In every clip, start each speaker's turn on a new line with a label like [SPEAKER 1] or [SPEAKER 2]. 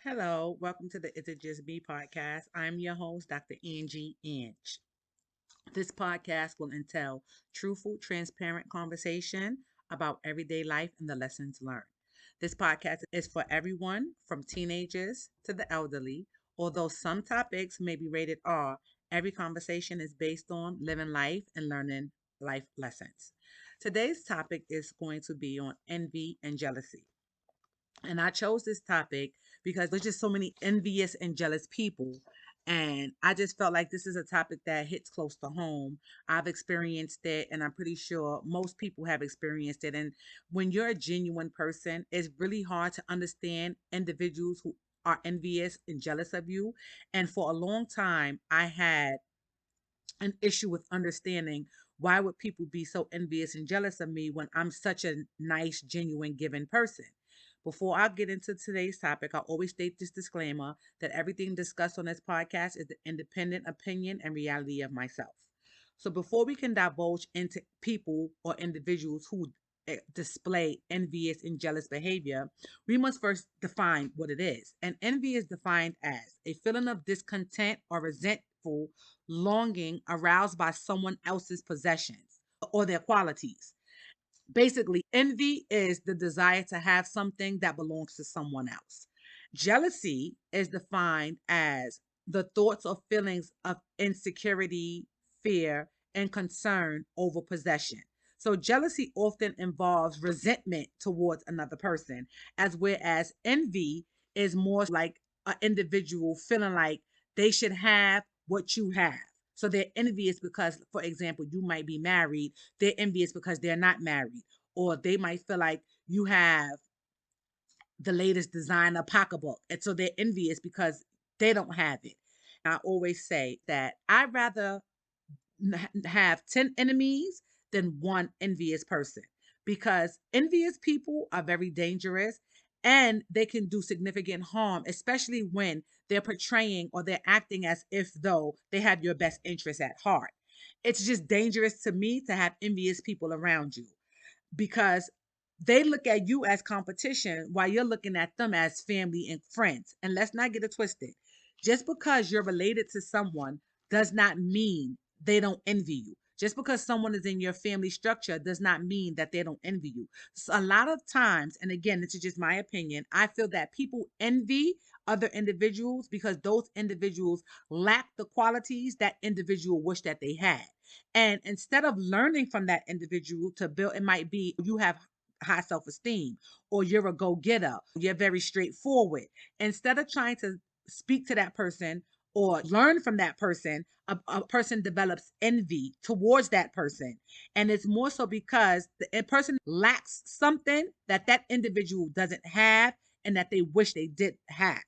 [SPEAKER 1] Hello, welcome to the Is It Just Me podcast. I'm your host, Dr. Angie Inch. This podcast will entail truthful, transparent conversation about everyday life and the lessons learned. This podcast is for everyone from teenagers to the elderly. Although some topics may be rated R, every conversation is based on living life and learning life lessons. Today's topic is going to be on envy and jealousy. And I chose this topic because there's just so many envious and jealous people. And I just felt like this is a topic that hits close to home. I've experienced it, and I'm pretty sure most people have experienced it. And when you're a genuine person, it's really hard to understand individuals who are envious and jealous of you. And for a long time, I had an issue with understanding why would people be so envious and jealous of me when I'm such a nice, genuine, giving person. Before I get into today's topic, I always state this disclaimer that everything discussed on this podcast is the independent opinion and reality of myself. So before we can divulge into people or individuals who display envious and jealous behavior, we must first define what it is. And envy is defined as a feeling of discontent or resentful longing aroused by someone else's possessions or their qualities. Basically, envy is the desire to have something that belongs to someone else. Jealousy is defined as the thoughts or feelings of insecurity, fear, and concern over possession. So, jealousy often involves resentment towards another person, as whereas envy is more like an individual feeling like they should have what you have. So they're envious because, for example, you might be married, they're envious because they're not married, or they might feel like you have the latest designer pocketbook, and so they're envious because they don't have it. I always say that I'd rather have 10 enemies than one envious person, because envious people are very dangerous and they can do significant harm, especially when they're portraying or they're acting as if though they have your best interests at heart. It's just dangerous to me to have envious people around you, because they look at you as competition while you're looking at them as family and friends. And let's not get it twisted. Just because you're related to someone does not mean they don't envy you. Just because someone is in your family structure does not mean that they don't envy you. So a lot of times, and again, this is just my opinion, I feel that people envy other individuals because those individuals lack the qualities that individual wish that they had. And instead of learning from that individual to build, it might be you have high self esteem, or you're a go getter, you're very straightforward. Instead of trying to speak to that person or learn from that person, a person develops envy towards that person. And it's more so because the person lacks something that that individual doesn't have and that they wish they did have.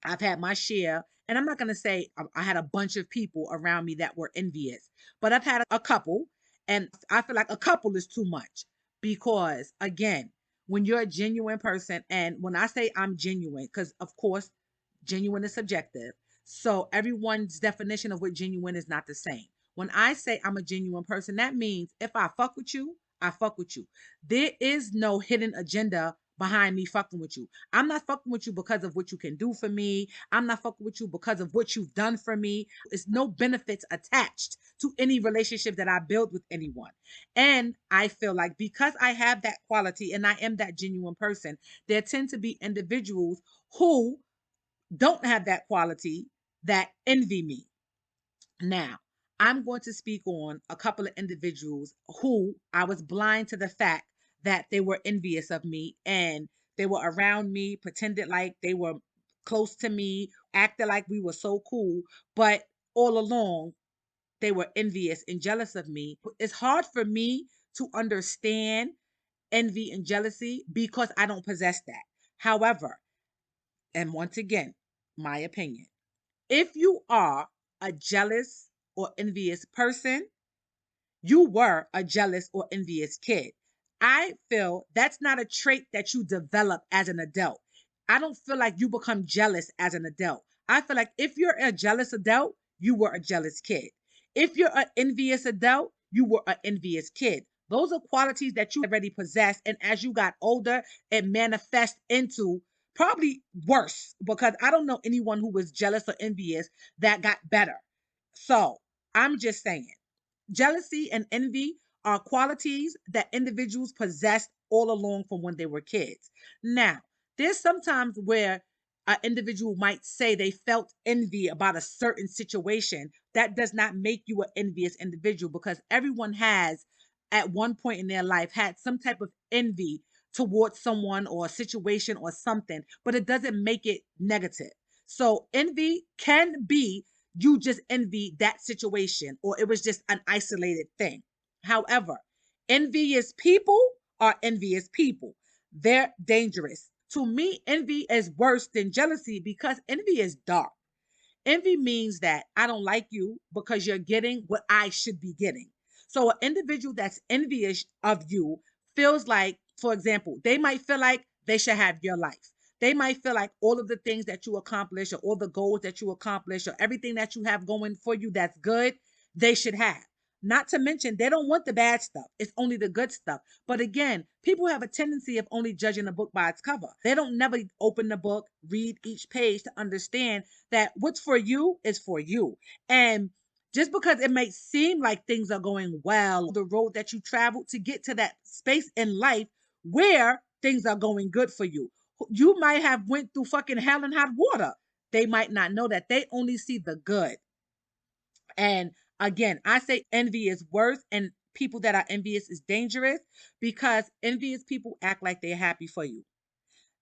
[SPEAKER 1] I've had my share, and I'm not going to say I had a bunch of people around me that were envious, but I've had a couple, and I feel like a couple is too much because, again, when you're a genuine person, and when I say I'm genuine, because of course, genuine is subjective. So everyone's definition of what genuine is not the same. When I say I'm a genuine person, that means if I fuck with you, I fuck with you. There is no hidden agenda behind me fucking with you. I'm not fucking with you because of what you can do for me. I'm not fucking with you because of what you've done for me. It's no benefits attached to any relationship that I build with anyone. And I feel like because I have that quality and I am that genuine person, there tend to be individuals who don't have that quality that envy me. Now, I'm going to speak on a couple of individuals who I was blind to the fact that they were envious of me, and they were around me, pretended like they were close to me, acted like we were so cool, but all along they were envious and jealous of me. It's hard for me to understand envy and jealousy because I don't possess that. However, and once again, my opinion, if you are a jealous or envious person, you were a jealous or envious kid. I feel that's not a trait that you develop as an adult. I don't feel like you become jealous as an adult. I feel like if you're a jealous adult, you were a jealous kid. If you're an envious adult, you were an envious kid. Those are qualities that you already possess. And as you got older, it manifests into probably worse because I don't know anyone who was jealous or envious that got better. So I'm just saying, jealousy and envy are qualities that individuals possessed all along from when they were kids. Now, there's sometimes where an individual might say they felt envy about a certain situation. That does not make you an envious individual because everyone has, at one point in their life, had some type of envy towards someone or a situation or something, but it doesn't make it negative. So, envy can be you just envy that situation or it was just an isolated thing. However, envious people are envious people. They're dangerous. To me, envy is worse than jealousy because envy is dark. Envy means that I don't like you because you're getting what I should be getting. So, an individual that's envious of you feels like, for example, they might feel like they should have your life. They might feel like all of the things that you accomplish, or all the goals that you accomplish, or everything that you have going for you that's good, they should have. Not to mention, they don't want the bad stuff. It's only the good stuff. But again, people have a tendency of only judging a book by its cover. They don't never open the book, read each page to understand that what's for you is for you. And just because it may seem like things are going well, the road that you traveled to get to that space in life where things are going good for you. You might have went through fucking hell and hot water. They might not know that. They only see the good. And again, I say envy is worse and people that are envious is dangerous because envious people act like they're happy for you.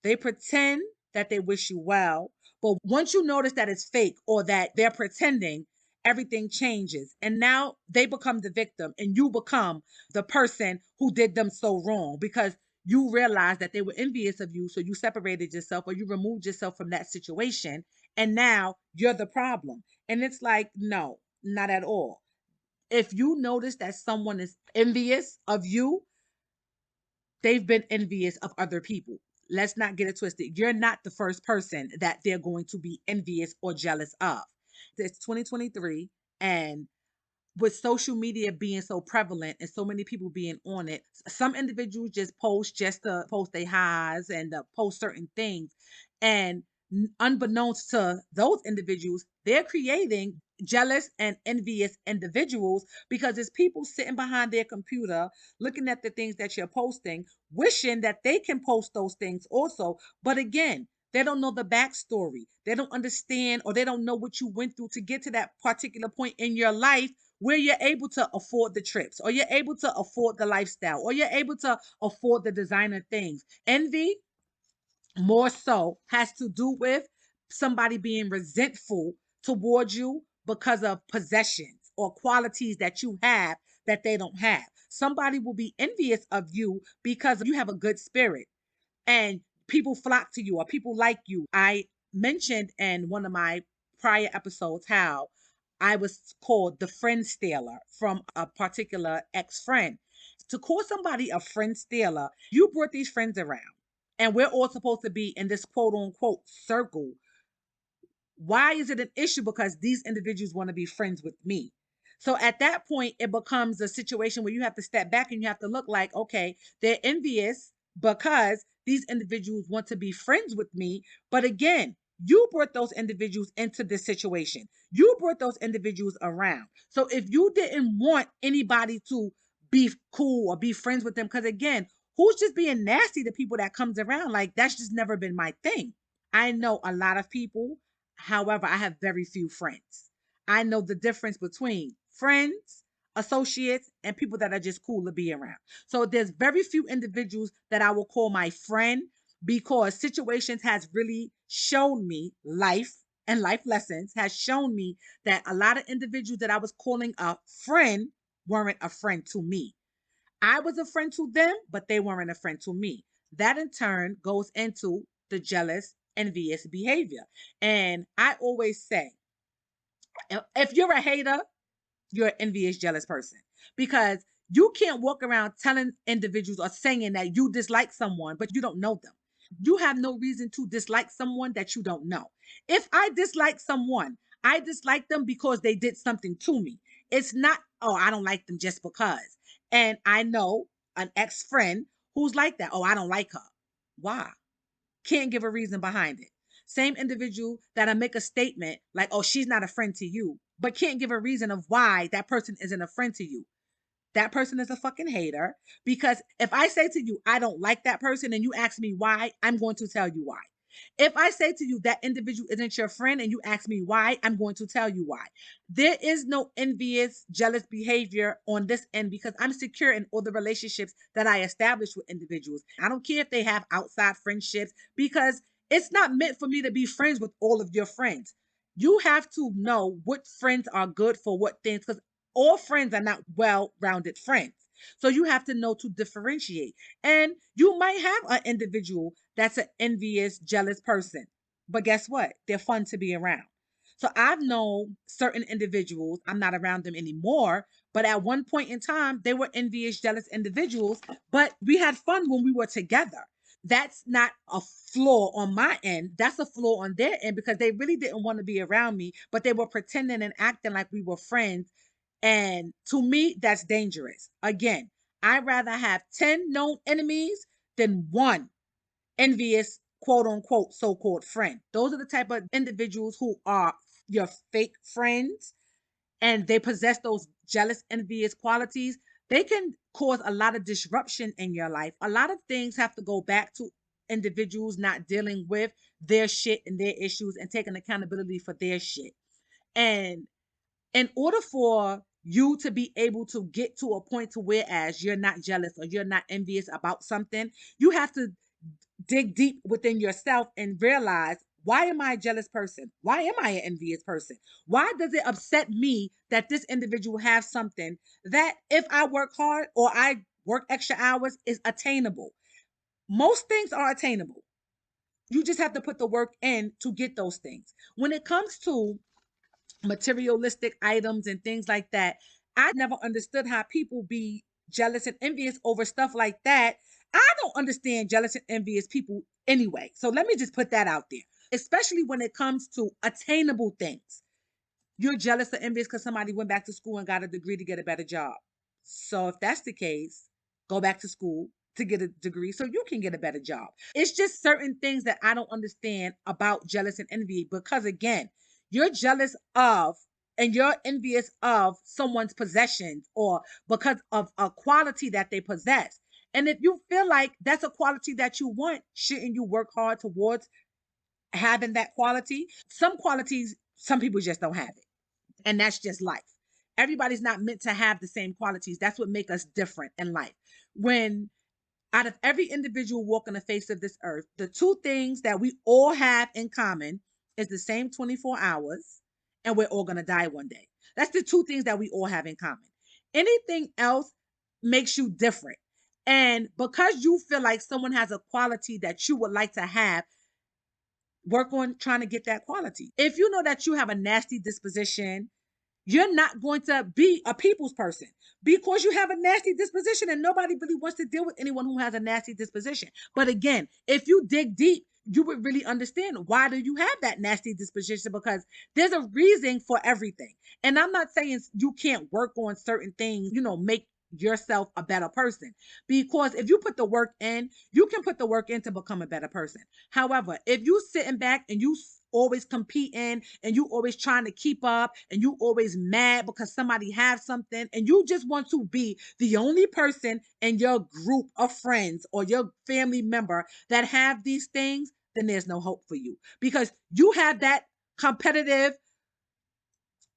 [SPEAKER 1] They pretend that they wish you well, but once you notice that it's fake or that they're pretending, everything changes. And now they become the victim and you become the person who did them so wrong because you realized that they were envious of you. So you separated yourself or you removed yourself from that situation. And now you're the problem. And it's like, no, not at all. If you notice that someone is envious of you, they've been envious of other people. Let's not get it twisted. You're not the first person that they're going to be envious or jealous of. It's 2023, and with social media being so prevalent and so many people being on it, some individuals just to post their highs and post certain things. And unbeknownst to those individuals, they're creating jealous and envious individuals because it's people sitting behind their computer looking at the things that you're posting, wishing that they can post those things also. But again, they don't know the backstory. They don't understand or they don't know what you went through to get to that particular point in your life where you're able to afford the trips or you're able to afford the lifestyle or you're able to afford the designer things. Envy more so has to do with somebody being resentful towards you because of possessions or qualities that you have that they don't have. Somebody will be envious of you because you have a good spirit and people flock to you or people like you. I mentioned in one of my prior episodes how I was called the friend stealer from a particular ex friend. To call somebody a friend stealer, you brought these friends around, and we're all supposed to be in this quote unquote circle. Why is it an issue? Because these individuals want to be friends with me. So at that point, it becomes a situation where you have to step back and you have to look like, okay, they're envious because these individuals want to be friends with me. But again, you brought those individuals into this situation. You brought those individuals around. So if you didn't want anybody to be cool or be friends with them, because again, who's just being nasty to people that comes around? Like that's just never been my thing. I know a lot of people. However, I have very few friends. I know the difference between friends, associates, and people that are just cool to be around. So there's very few individuals that I will call my friend because situations has really shown me life and life lessons has shown me that a lot of individuals that I was calling a friend weren't a friend to me. I was a friend to them, but they weren't a friend to me. That in turn goes into the jealous, envious behavior. And I always say, if you're a hater, you're an envious, jealous person because you can't walk around telling individuals or saying that you dislike someone, but you don't know them. You have no reason to dislike someone that you don't know. If I dislike someone, I dislike them because they did something to me. It's not, oh, I don't like them just because. And I know an ex friend who's like that. Oh, I don't like her. Why? can't give a reason behind it. Same individual that'll make a statement like, oh, she's not a friend to you, but can't give a reason of why that person isn't a friend to you. That person is a fucking hater. Because if I say to you, I don't like that person, and you ask me why, I'm going to tell you why. If I say to you that individual isn't your friend and you ask me why, I'm going to tell you why. There is no envious, jealous behavior on this end because I'm secure in all the relationships that I establish with individuals. I don't care if they have outside friendships because it's not meant for me to be friends with all of your friends. You have to know what friends are good for what things because all friends are not well rounded friends. So you have to know to differentiate. And you might have an individual that's an envious, jealous person. But guess what? They're fun to be around. So I've known certain individuals, I'm not around them anymore, but at one point in time, they were envious, jealous individuals, but we had fun when we were together. That's not a flaw on my end. That's a flaw on their end because they really didn't want to be around me, but they were pretending and acting like we were friends. And to me, that's dangerous. Again, I'd rather have 10 known enemies than one envious, quote unquote, so called friend. Those are the type of individuals who are your fake friends and they possess those jealous, envious qualities. They can cause a lot of disruption in your life. A lot of things have to go back to individuals not dealing with their shit and their issues and taking accountability for their shit. And in order for you to be able to get to a point to whereas you're not jealous or you're not envious about something, you have to dig deep within yourself and realize, why am I a jealous person? Why am I an envious person? Why does it upset me that this individual has something that if I work hard or I work extra hours is attainable? Most things are attainable. You just have to put the work in to get those things. When it comes to materialistic items and things like that, I never understood how people be jealous and envious over stuff like that. I don't understand jealous and envious people anyway. So let me just put that out there, especially when it comes to attainable things. You're jealous or envious because somebody went back to school and got a degree to get a better job. So if that's the case, go back to school to get a degree so you can get a better job. It's just certain things that I don't understand about jealous and envy because again, you're jealous of and you're envious of someone's possessions or because of a quality that they possess. And if you feel like that's a quality that you want, shouldn't you work hard towards having that quality? Some qualities, some people just don't have it. And that's just life. Everybody's not meant to have the same qualities. That's what make us different in life. When out of every individual walking the face of this earth, the two things that we all have in common is the same 24 hours and we're all going to die one day. That's the two things that we all have in common. Anything else makes you different. And because you feel like someone has a quality that you would like to have, work on trying to get that quality. If you know that you have a nasty disposition, you're not going to be a people's person because you have a nasty disposition and nobody really wants to deal with anyone who has a nasty disposition. But again, if you dig deep, you would really understand why do you have that nasty disposition because there's a reason for everything. And I'm not saying you can't work on certain things, make yourself a better person because if you put the work in, you can put the work in to become a better person. However, if you sitting back and you always competing and you always trying to keep up and you always mad because somebody has something and you just want to be the only person in your group of friends or your family member that have these things, then there's no hope for you because you have that competitive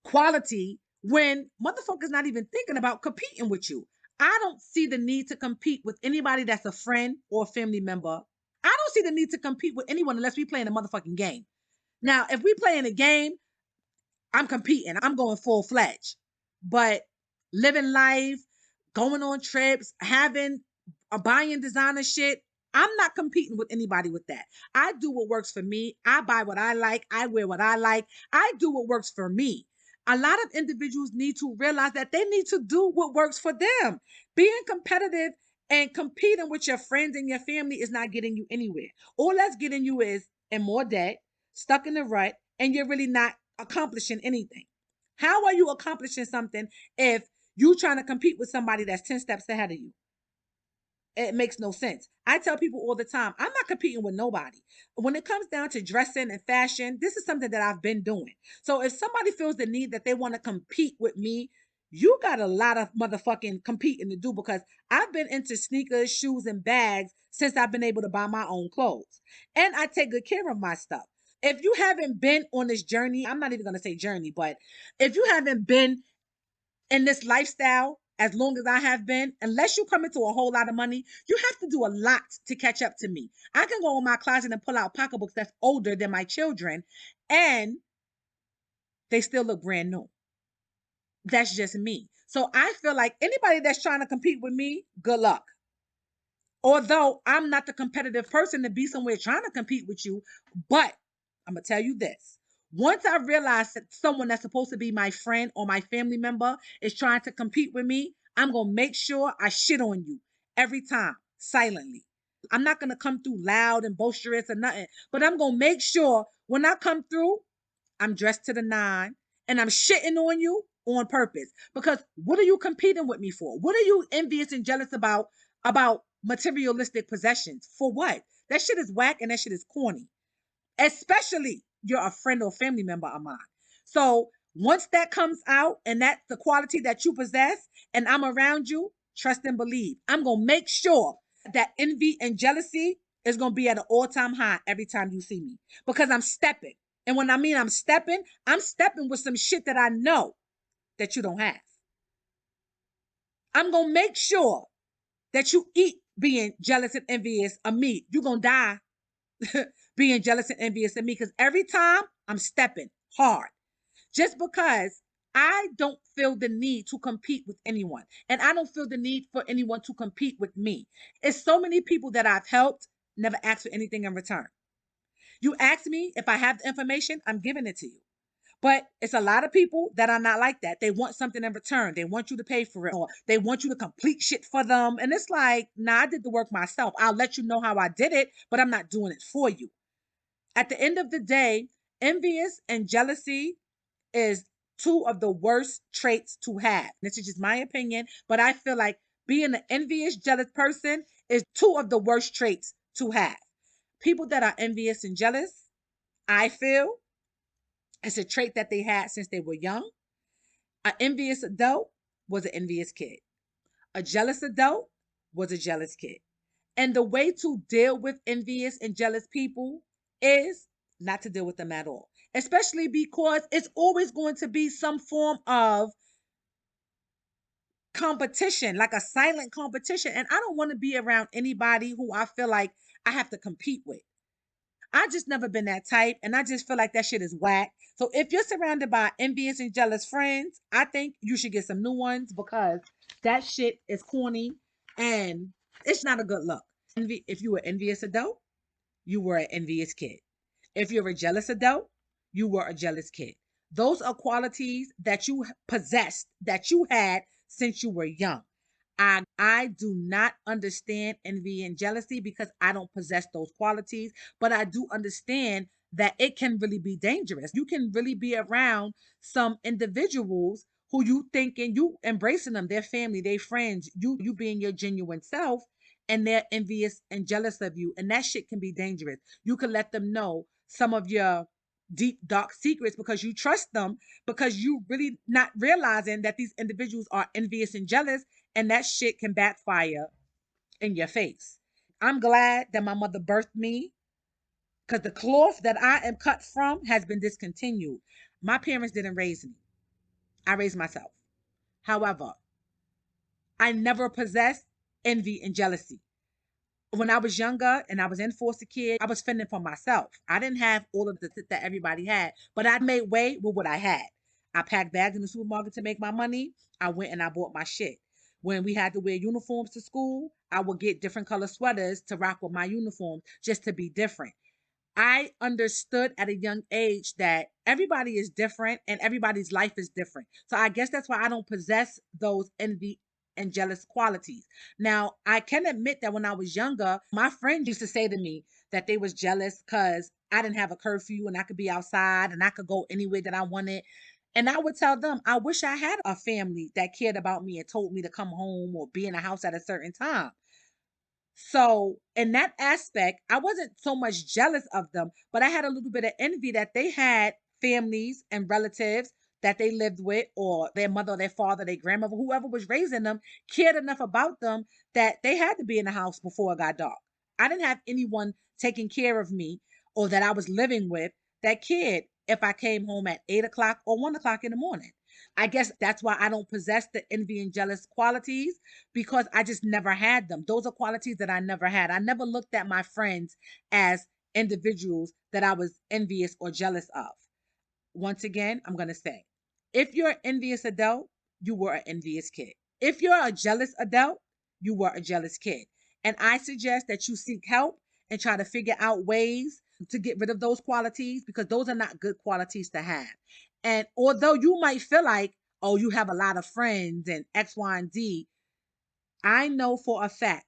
[SPEAKER 1] quality when motherfuckers not even thinking about competing with you. I don't see the need to compete with anybody that's a friend or a family member. I don't see the need to compete with anyone unless we playing a motherfucking game. Now, if we play in a game, I'm competing. I'm going full fledged. But living life, going on trips, having buying designer shit, I'm not competing with anybody with that. I do what works for me. I buy what I like. I wear what I like. I do what works for me. A lot of individuals need to realize that they need to do what works for them. Being competitive and competing with your friends and your family is not getting you anywhere. All that's getting you is in more debt, stuck in the rut, and you're really not accomplishing anything. How are you accomplishing something if you trying to compete with somebody that's 10 steps ahead of you? It makes no sense. I tell people all the time, I'm not competing with nobody. When it comes down to dressing and fashion, this is something that I've been doing. So if somebody feels the need that they want to compete with me, you got a lot of motherfucking competing to do, because I've been into sneakers, shoes, and bags since I've been able to buy my own clothes. And I take good care of my stuff. If you haven't been on this journey, I'm not even going to say journey, but if you haven't been in this lifestyle as long as I have been, unless you come into a whole lot of money, you have to do a lot to catch up to me. I can go in my closet and pull out pocketbooks that's older than my children, and they still look brand new. That's just me. So I feel like anybody that's trying to compete with me, good luck. Although I'm not the competitive person to be somewhere trying to compete with you, but I'm going to tell you this. Once I realize that someone that's supposed to be my friend or my family member is trying to compete with me, I'm going to make sure I shit on you every time, silently. I'm not going to come through loud and boisterous or nothing, but I'm going to make sure when I come through, I'm dressed to the nine, and I'm shitting on you on purpose. Because what are you competing with me for? What are you envious and jealous about materialistic possessions? For what? That shit is whack and that shit is corny. Especially you're a friend or family member of mine. So once that comes out and that's the quality that you possess and I'm around you, trust and believe. I'm gonna make sure that envy and jealousy is gonna be at an all-time high every time you see me. Because I'm stepping. And when I mean I'm stepping with some shit that I know that you don't have. I'm gonna make sure that you eat being jealous and envious of me. You're gonna die being jealous and envious of me, because every time I'm stepping hard, just because I don't feel the need to compete with anyone, and I don't feel the need for anyone to compete with me. It's so many people that I've helped, never asked for anything in return. You ask me if I have the information, I'm giving it to you. But it's a lot of people that are not like that. They want something in return. They want you to pay for it, or they want you to complete shit for them. And it's like, nah, I did the work myself. I'll let you know how I did it, but I'm not doing it for you. At the end of the day, envious and jealousy is two of the worst traits to have. This is just my opinion, but I feel like being an envious, jealous person is two of the worst traits to have. People that are envious and jealous, I feel it's a trait that they had since they were young. An envious adult was an envious kid. A jealous adult was a jealous kid. And the way to deal with envious and jealous people is not to deal with them at all, especially because it's always going to be some form of competition, like a silent competition. And I don't want to be around anybody who I feel like I have to compete with. I just never been that type, and I just feel like that shit is whack. So if you're surrounded by envious and jealous friends, I think you should get some new ones, because that shit is corny and it's not a good look. If you were envious adult, you were an envious kid. If you're a jealous adult, you were a jealous kid. Those are qualities that you possessed, that you had since you were young. I do not understand envy and jealousy because I don't possess those qualities, but I do understand that it can really be dangerous. You can really be around some individuals who you thinking you embracing them, their family, their friends, you being your genuine self, and they're envious and jealous of you. And that shit can be dangerous. You can let them know some of your deep, dark secrets because you trust them, because you really not realizing that these individuals are envious and jealous, and that shit can backfire in your face. I'm glad that my mother birthed me, because the cloth that I am cut from has been discontinued. My parents didn't raise me, I raised myself. However, I never possessed envy and jealousy. When I was younger and I was in foster care, I was fending for myself. I didn't have all of the that everybody had, but I made way with what I had. I packed bags in the supermarket to make my money. I went and I bought my shit. When we had to wear uniforms to school, I would get different color sweaters to rock with my uniform just to be different. I understood at a young age that everybody is different and everybody's life is different. So I guess that's why I don't possess those envy and jealous qualities. Now, I can admit that when I was younger, my friends used to say to me that they was jealous because I didn't have a curfew and I could be outside and I could go anywhere that I wanted. And I would tell them, I wish I had a family that cared about me and told me to come home or be in a house at a certain time. So, in that aspect, I wasn't so much jealous of them, but I had a little bit of envy that they had families and relatives that they lived with, or their mother, their father, their grandmother, whoever was raising them, cared enough about them that they had to be in the house before it got dark. I didn't have anyone taking care of me or that I was living with that cared if I came home at 8 o'clock or 1 o'clock in the morning. I guess that's why I don't possess the envy and jealous qualities, because I just never had them. Those are qualities that I never had. I never looked at my friends as individuals that I was envious or jealous of. Once again, I'm going to say, if you're an envious adult, you were an envious kid. If you're a jealous adult, you were a jealous kid. And I suggest that you seek help and try to figure out ways to get rid of those qualities, because those are not good qualities to have. And although you might feel like, oh, you have a lot of friends and X, Y, and Z, I know for a fact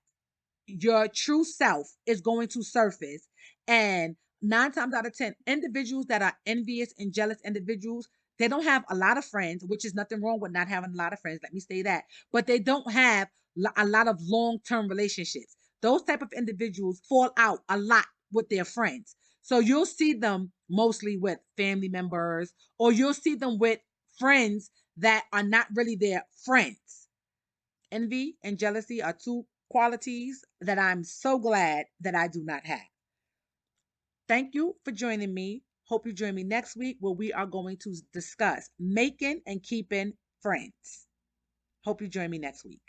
[SPEAKER 1] your true self is going to surface. And 9 times out of 10, individuals that are envious and jealous individuals, they don't have a lot of friends, which is nothing wrong with not having a lot of friends. Let me say that. But they don't have a lot of long-term relationships. Those type of individuals fall out a lot with their friends. So you'll see them mostly with family members, or you'll see them with friends that are not really their friends. Envy and jealousy are two qualities that I'm so glad that I do not have. Thank you for joining me. Hope you join me next week where we are going to discuss making and keeping friends. Hope you join me next week.